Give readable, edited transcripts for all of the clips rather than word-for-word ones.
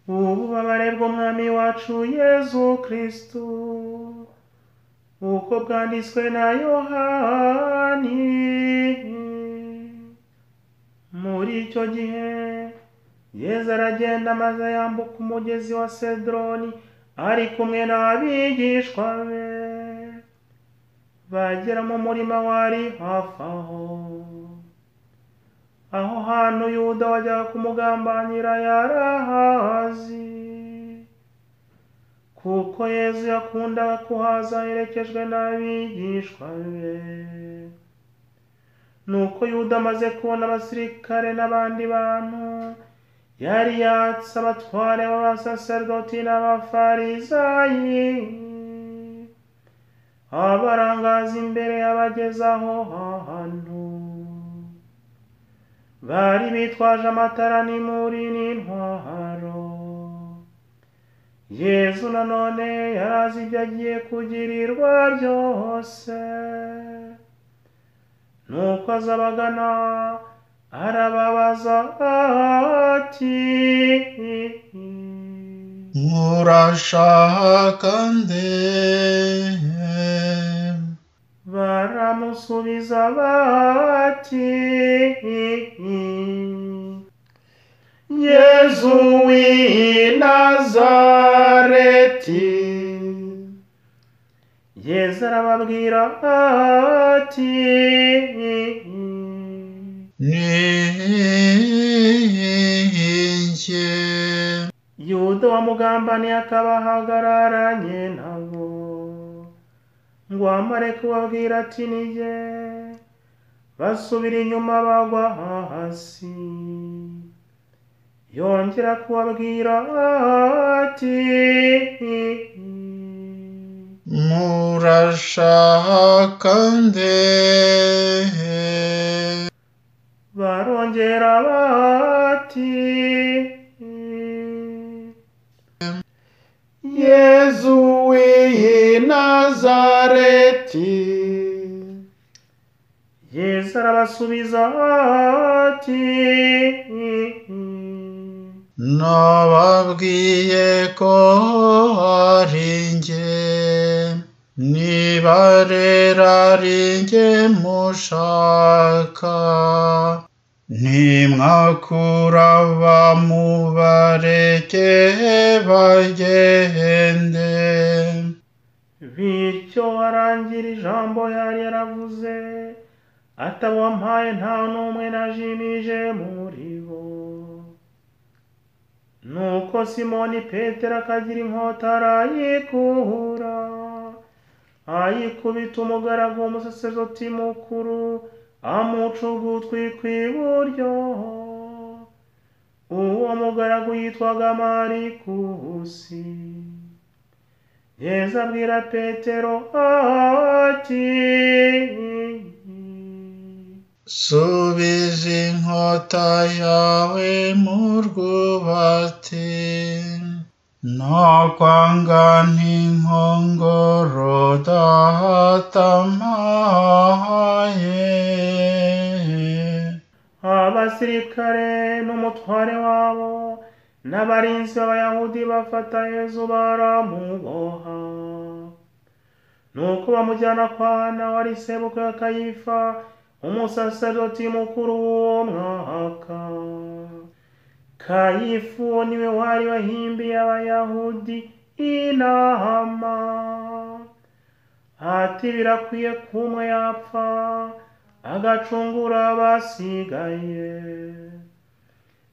ububabare bw'umwami wacu Yezu Kristu uko bwanditswe na Yohani. Muri icyo gihe Yezu aragenda maze yambuka umugezi wa Sedroni ari kumwe n'abigishwa be. Bagera mu murima wari hafi aho. Aho hantu Yuda wajyaga kumugambanira yarahazi, kuko Yezu yakundaga kuhaza aherekejwe n'abigishwa be. Nuko Yuda amaze kubona abasirikare n'abandi bantu, yari yatse abatware b'abasaserdoti n'abafarisayi, abarangaza imbere abagezaho hantu. Bari bitwaje amatara n'imuri n'intwaro. Yezu nanone yarazi ibyo agiye kugirirwa byose. Nuko azabagana arababaza ati, murashaka nde? Baramusubiza bati, Yezu w'i Nazareti. Yezu arababwira ati, ni njye. Yuda wamugambaniye akaba ahagararanye nabo, ngo amare kubabwira ati ni jye, basubira inyuma bagwa hasi. Yongera kubabwira ati, murashaka nde? Barongera bati, Yezu w'i Nazareti. Yesu arabasubiza ati, nababwiye ko ari njye. Niba rero ari njye mushaka, nimwakura bamubareke bagende. Bityo arangira ijambo yari yaravuze, atawampaye nta n'umwe najimije muri bo. Nuko Simoni Petero akagira inkota arayikura, ayikubita umugaragu w'umusaserdoti mukuru, amuca ugutwi kw'iburyo. Uwo mugaragu yitwaga Marikusi. Yezu abwira Petero ati, subiza inkota yawe mu rwubati. Nakwanga n'inkongoro datamaye. Abasirikare n'umutware wabo n'abarinzi b'Abayahudi bafata Yezu baramuboha. Nuko bamujyana kwa Ana wari sebukwe wa Kayifa, umusaserdoti mukuru w'uwo mwaka. Kayifa niwe wari wahimbiye Abayahudi inama, ati birakwiye ko umwe yapfa agacungura abasigaye.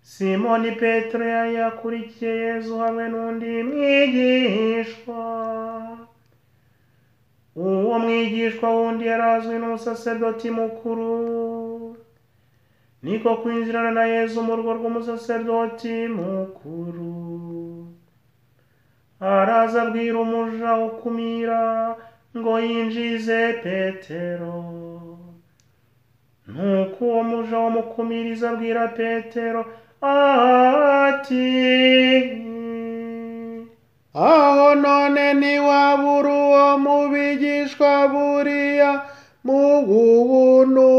Simoni Petero yari yakurikiye Yezu hamwe n'undi mwigishwa. Uwo mwigishwa wundi yarazwi n'umusaserdoti mukuru. Niko kwinjirana na Yezu mu rugo rw'umusaserdoti mukuru. Araza abwira umuja ukumira ngo yinjize Petero. Nuko uwo muja wamukumiriza abwira Petero ati, aho none ntiwabura uwo mu bigishwa buriya mu buntu.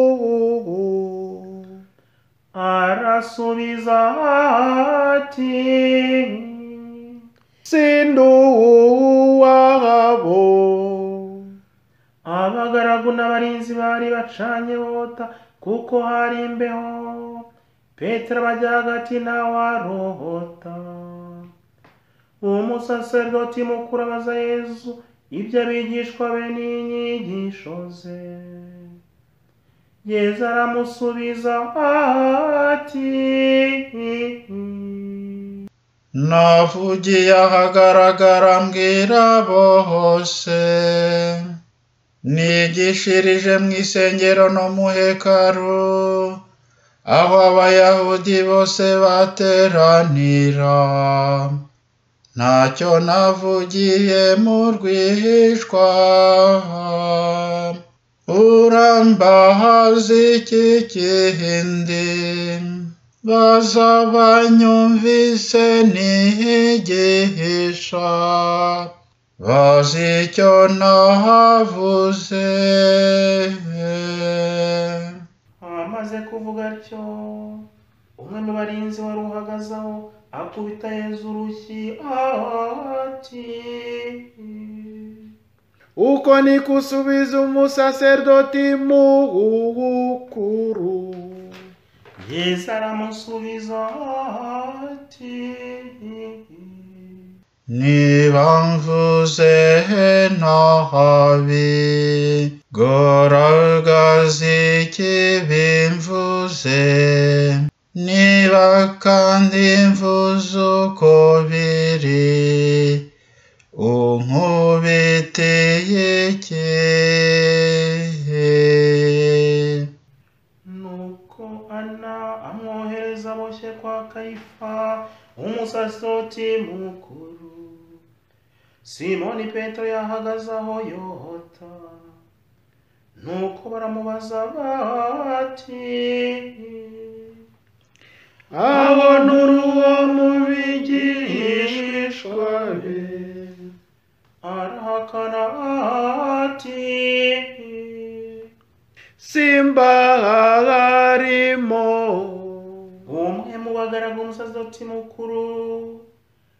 Arasubiza ati, sinduwabo. abagaragu n'abarinzi bari bacanye bota kuko hari imbeho. Petero bajya hagati nawe arota. Umusaserdoti mukuru abaza Yesu ibyo abigishwa be n'inyigisho ze. Yesu aramusubiza ati, navugiye ahagaragara mbwira bose, nigishirije mu isengero no mu hekaru, aho abayahudi bose bateranira. Ntacyo navugiye mu rwihishwa. Urambaza iki kindi? Baza banyumvise nigisha, bazi icyo nahavuze. amaze kuvuga atyo, umwe mu barinzi wari uhagaze aho akubita Yesu urushyi ati, uko ni kusubiza umusaserdoti mukuru. Yesu aramusubiza ati, niba mvuze nabi, garagaza ikibi mvuze. Niba kandi mvuze uko biri, unkubitiye iki? nuko Ana amwohereza aboshye kwa Kayifa umusaserdoti mukuru. Simoni Petero yahagaze aho yota. Nuko baramubaza bati, abona uruwo mu bigishwa be. arahakana ati, simbarimo. umwe mu bagaragu umusaserdoti mukuru,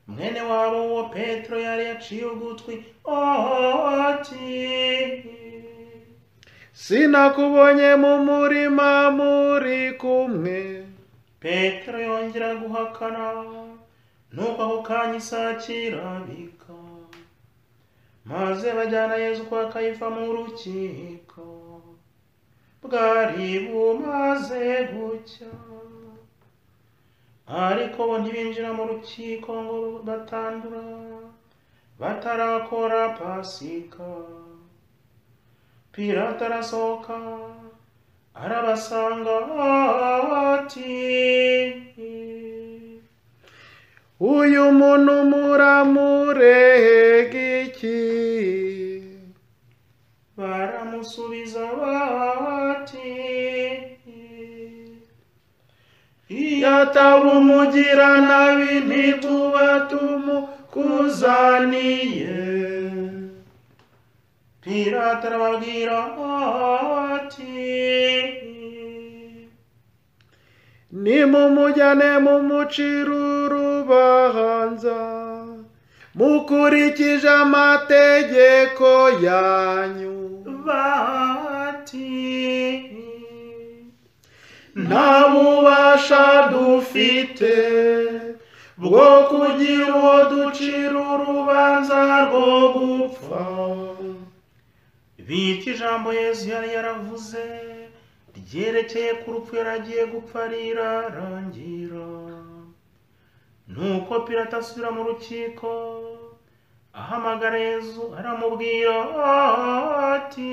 mwene wabo wo Petero yari yaciye ugutwi ati, sinakubonye mu murima muri kumwe. Petero yongera guhakana. Nuko ako kanya isake irabika, maze bajyana Yesu kwa Kayifa mu rukiko. Bwari bumaze gucya, ariko bo ntibinjira mu rukiko ngo batandura, batarakora Pasika. Pilato arasohoka arabasanga ati, uyu muntu muramurega iki? baramusubiza bati, iyo ataba umugiranabi ntituba tumukuzaniye. Pilato arababwira ati, nimumujyane mumucire urubanza mukurikije amategeko yanyu. bati, nta bubasha dufite bwo kugira uwo ducira urubanza rwo gupfa. bityo ijambo Yesu yari yaravuze ryerekeye ku rupfu yaragiye gupfa rirarangira. Nuko Pilato asubira mu rukiko, ahamagara Yesu aramubwira ati,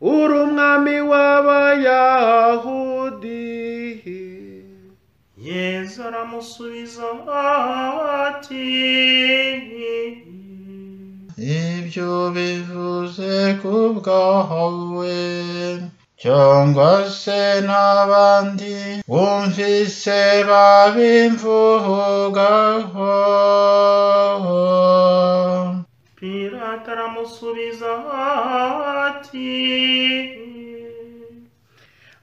uri umwami w'abayahudi? Yesu aramusubiza ati, ibyo bivuze ku bwawe, cyangwa se n'abandi wumvise babimvugaho? Pilato aramusubiza ati,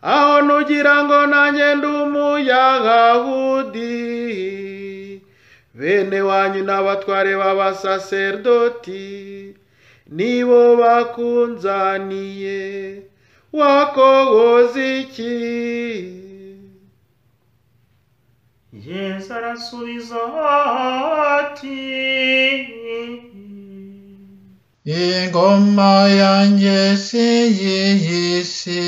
aho nugira ngo nanjye ndi umuyahudi, bene wanyu n'abatware b'abasaserdoti nibo bakunzaniye, wakoze iki? Yesu arasubiza ati, ingoma yanjye si y'iyi si,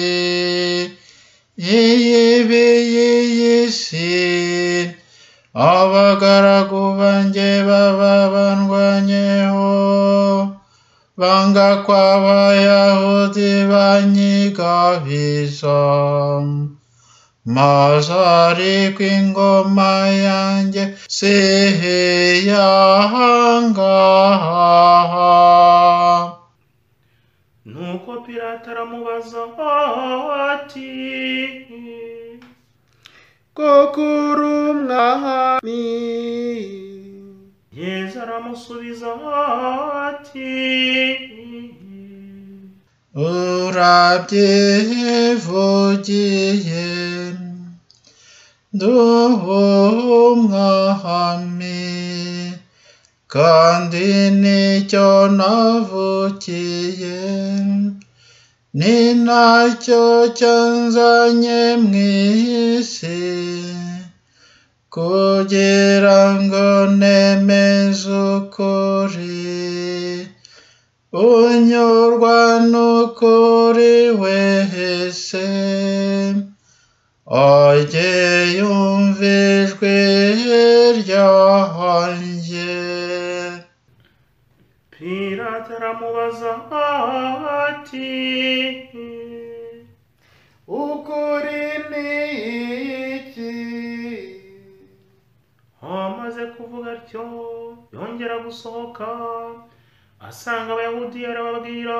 iy'iyi si, abagaragu banjye baba bandwanyeho, banga kw'Abayahudi banyigabiza, maze ariko ingoma yanjye si iyangaha. nuko Pilato aramubaza ati, koko uri umwami? Yesu aramusubiza ati, urabyivugiye, ndi umwami, kandi nicyo navukiye, ni nacyo cyanzanye mu isi, kugira ngo nemeze ukuri, unyurwa n'ukuri wese ajye yumva ijwi ryanjye. Pilato aramubaza ati, ukuri ni iki? amaze kuvuga atyo yongera gusohoka, asanga Abayahudi, arababwira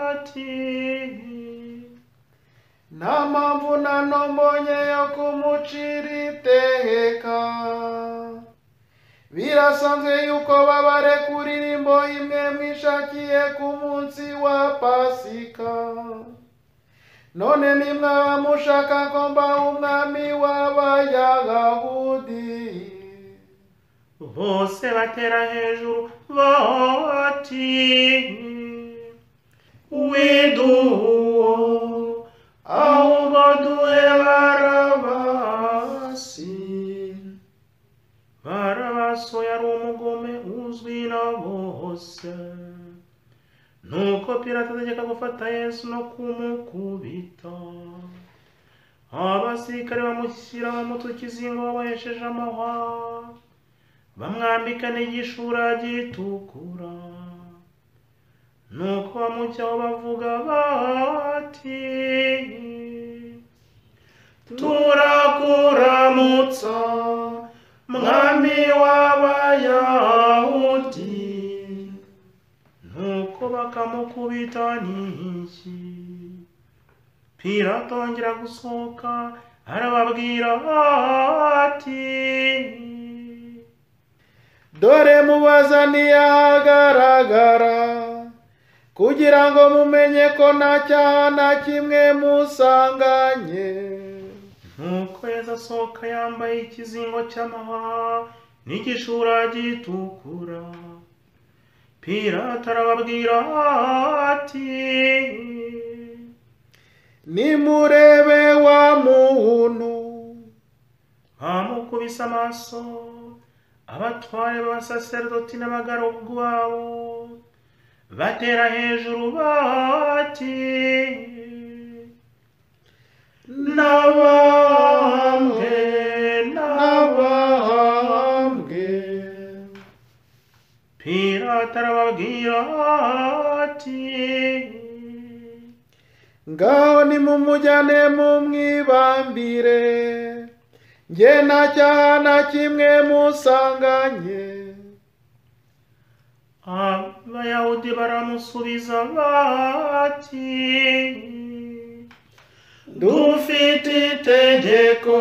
ati, nta mpamvu na nto mbonye yo kumucira iteka. Birasanzwe yuko babarekurira imbohe imwe mwishakiye ku munsi wa Pasika. None nimwaba mushaka ko mba umwami w'Abayahudi? bose batera hejuru bati, widuwo, ahubwo duhe Barabasi. Barabasi yari umugome uzwi na bose. Nuko Pilato ategeka gufata Yesu no kumukubita. Abasirikare bamushyira mu tukizingo babohesheje amahwa, bamwambika n'igishura gitukura. Nuko bamucyaho bavuga bati, turakuramutsa, mwami w'Abayahudi. Nuko bakamukubita n'inshyi. Pilato yongera gusohoka, arababwira ati, dore mubazaniye ahagaragara, kugira ngo mumenye ko nta cyaha na kimwe musanganye. nuko Yesu asohoka yambaye ikizingo cy'amahwa n'igishura gitukura. Pilato arababwira ati, nimurebe wa muntu. bamukubise amaso abatware b'abasaserdoti n'abagaragu babo, batera hejuru bati, nabambwe, nabambwe. Pilato arababwira ati, ngaho nimumujyane mumwibambire, njye nta cyaha na kimwe musanganye. Abayahudi baramusubiza bati, dufite itegeko,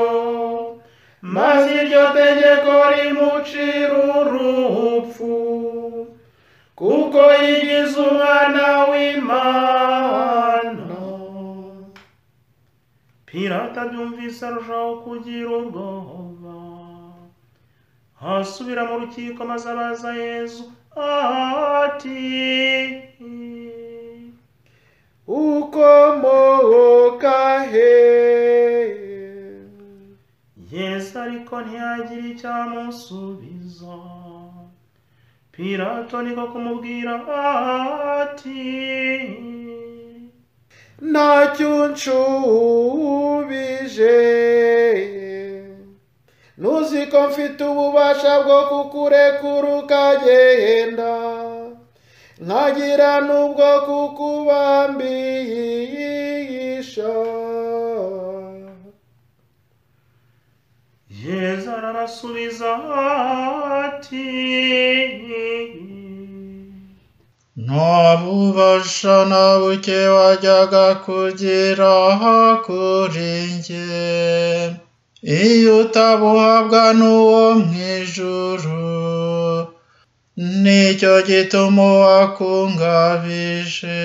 maze iryo tegeko rimucira urupfu, kuko yigize umwana w'Imana. Pilato abyumvise arushaho kugira ubwoba, asubira mu rukiko maze abaza Yesu ati, ukomoka he? Yesu ariko ntiyagira icyo amusubiza. Pilato niko kumubwira ati, ntacyo unshubije, ntuzi ko mfite ububasha bwo kukurekura ukagenda, nkagira n'ubwo kukubambisha. Yesu arabasubiza ati, nta bubasha na buke wajyaga kugira kuri njye, iyo utabuhabwa n'uwo mu ijuru. Nicyo gituma wakungabije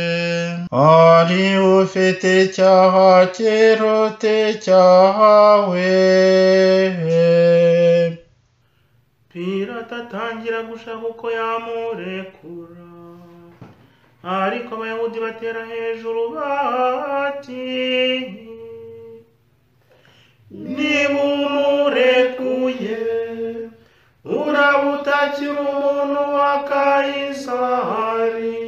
ari ufite icyaha kiruta icyawe. Pilato atangira gushaka uko yamurekura, ariko abayahudi batera hejuru bati, niba umurekuye uraba utakiri umuntu wa Kayisari,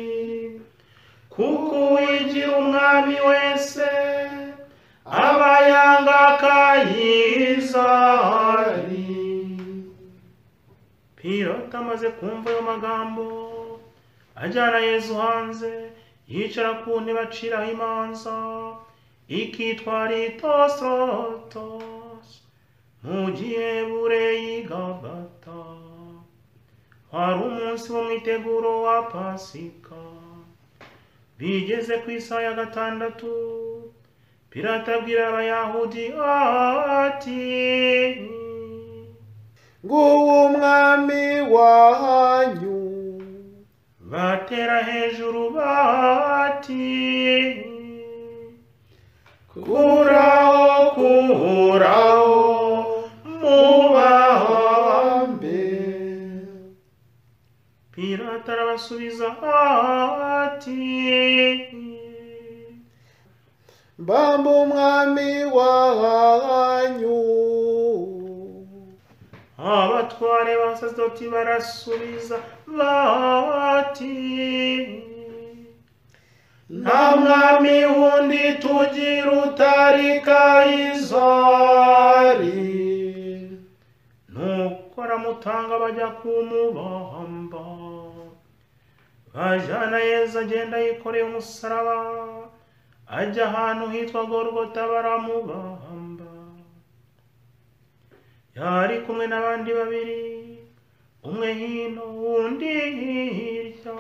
kuko uwigira umwami wese aba yanga Kayisari. Pilato amaze kumva ayo magambo, ajyana Yesu hanze, yicara ku ntebe aciraho imanza, ikitwa Litostrotos, mu Giheburayi Gabata. Wari umunsi w'umwiteguro wa Pasika. Bigeze ku isaha ya 6, Pilato abwira abayahudi ati, nguwo umwami wanyu. Batera hejuru bati, kuraho mubambe. Pilato arabasubiza ati, mbamba umwami wanyu. Abatware b'abasaserdoti barasubiza bati, nta mwami wundi tugira utari Kayisari. Nuko aramutanga bajya kumubamba. Bajyana Yesu agenda yikoreye umusaraba, ajya ahantu hitwa Golgota baramubamba. Yari kumwe n'abandi babiri, umwe hino undi hirya.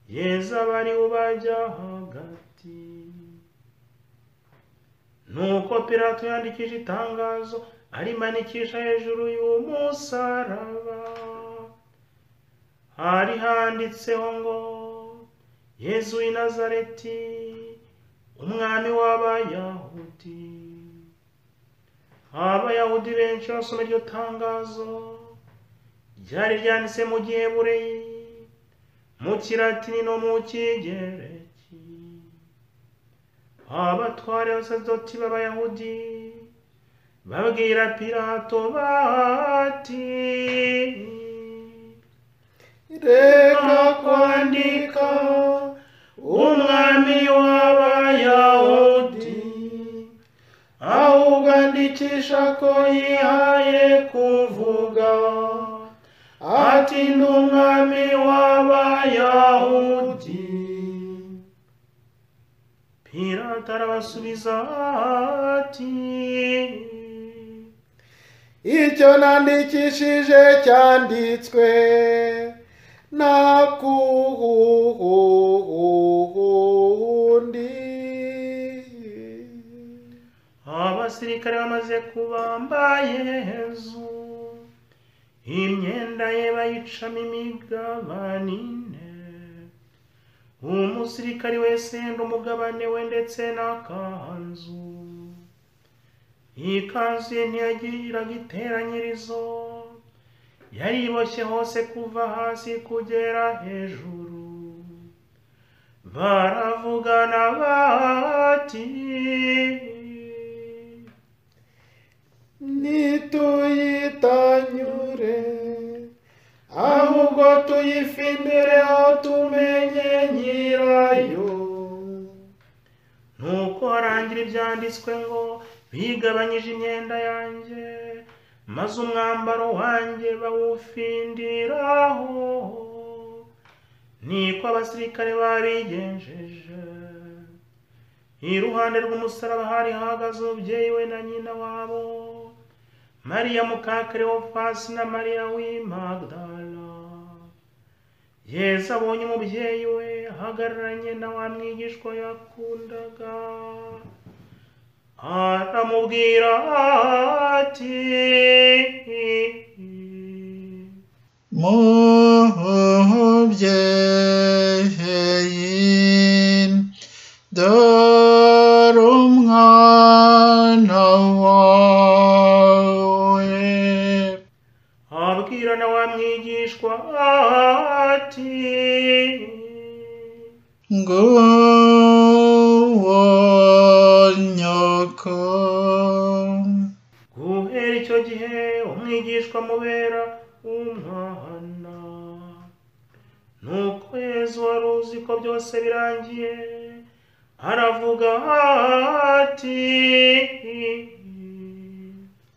Yesu abari ubajya hagati. Nuko Pilato yandikisha itangazo arimanikisha hejuru y'umusaraba. Hari handitseho ngo, Yesu w'i Nazareti, umwami w'Abayahudi. Abayahudi benshi basoma iryo tangazo, ryari ryanditse mu Giheburayi, mu Kilatini no mu Kigereki. Abatware b'abasaserdoti b'Abayahudi babwira Pilato bati, reka kwandika umwami w'Abayahudi, ahubwo andikisha ko yihaye kuvuga ati ndi umwami w'Abayahudi. Pilato arabasubiza ati, icyo nandikishije cyanditswe, nta kundi. Abasirikare bamaze kubamba Yesu, imyenda ye bayicamo imigabane ine. Umusirikari wese yenda umugabane we ndetse n'akanzu. Ikanzu ye ntiyagiraga iteranyirizo, yariboshye hose kuva hasi kugera hejuru. Baravugana bati, nituyitanyure, ahubwo tuyifimbireho tumenye nyirayo. nuko harangira ibyanditswe ngo bigabanyije imyenda yanjye, maze umwambaro wanjye bawufindiraho. Niko abasirikare babigenjeje. Iruhande rw'umusaraba hari hahagaze umubyeyi we na nyina wabo, Mariya muka Kleofasi na Mariya w'i Magdala. Yesu abonye umubyeyi we ahagararanye na wa mwigishwa yakundaga, aramubwira ati, mubyeyi, dore umwana wawe. abwira na wa mwigishwa ati, nguwo nyoko. guhera icyo gihe umwigishwa amubera umwana. Nuko Yesu wari uzi ko byose birangiye, aravuga ati,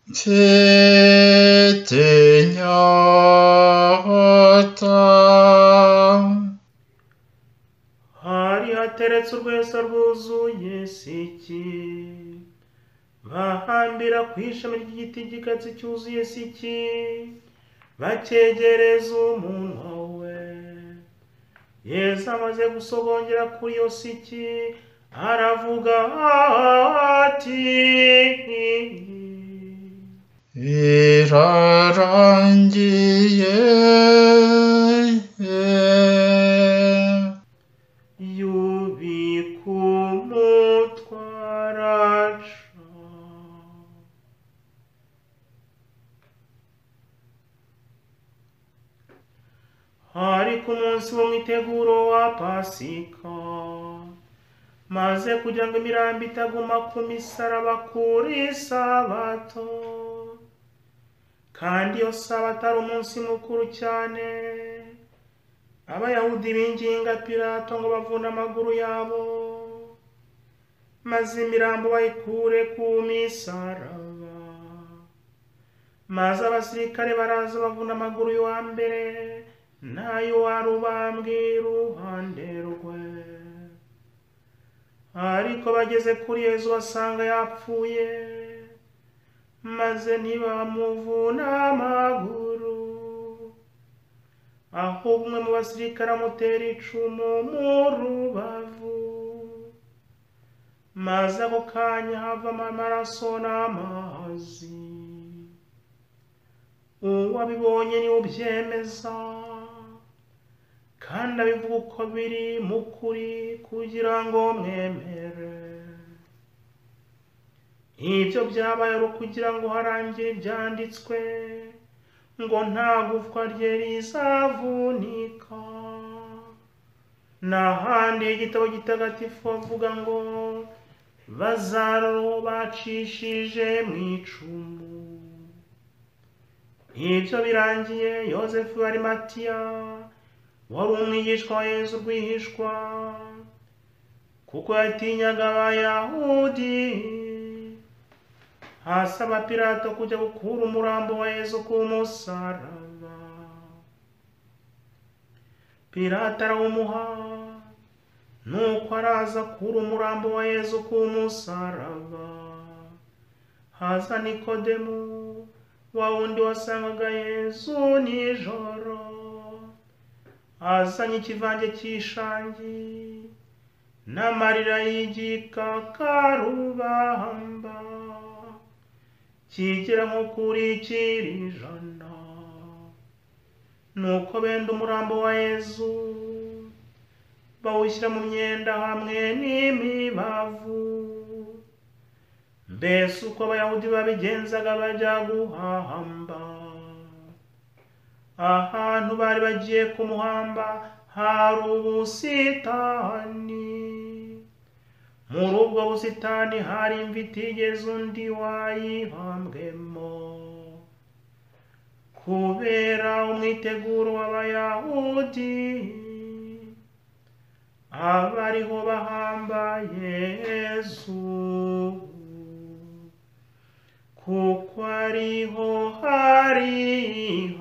mfite inyota. hari hateretse urwesa rwuzuye siki, bahambira ku ishami ry'igiti gikatsi cyuzuye siki, bakegereza umunwa we. Yesu amaze gusogongera kuri iyo siki, aravuga ati, birarangiye. yubika umutwaraca. hari ku munsi w'umwiteguro wa Pasika, maze kugira ngo imirambo itaguma ku misaraba kuri Sabato, kandi iyo Sabato ari umunsi mukuru cyane, Abayahudi binginga Pilato ngo bavune amaguru yabo, maze imirambo bayikure ku misaraba. Maze abasirikare baraza bavuna amaguru y'uwa mbere n'ay'uwari ubambwe iruhande rwe. Ariko bageze kuri Yesu basanga yapfuye, maze ntibamuvuna amaguru. Ahubwo umwe mu basirikare amutera icumu mu rubavu, maze ako kanya havamo amaraso n'amazi. Uwabibonye niwe ubyemeza, kandi abivuga uko biri mu kuri kugira ngo mwemere. Ibyo byabaye ari ukugira ngo harangire ibyanditswe ngo nta gufwa rye rizavunika. N'ahandi igitabo gitagatifu avuga ngo bazaro bacishije mu icumu. Ibyo birangiye, Yosefu w'Arimatiya wari umwigishwa wa Yesu rwihishwa, kuko yatinyaga Abayahudi, asaba Pilato kujya gukura umurambo wa Yesu ku musaraba. Pilato arawumuha, nuko araza akura umurambo wa Yesu ku musaraba. Haza Nikodemu, wa wundi wasangaga Yesu nijoro, azanye ikivange cy'ishangi n'amarira y'igikakarubamba kigera nko kuri 100. Nuko benda umurambo wa Yesu bawushyira mu myenda hamwe n'imibavu. Mbese uko Abayahudi babigenzaga bajya guhamba. ahantu bari bagiye kumuhamba hari ubusitani. Muri ubwo busitani hari imva itigeze undi wayihambwemo. Kubera umwiteguro w'Abayahudi, abariho bahamba Yesu, kuko ariho hari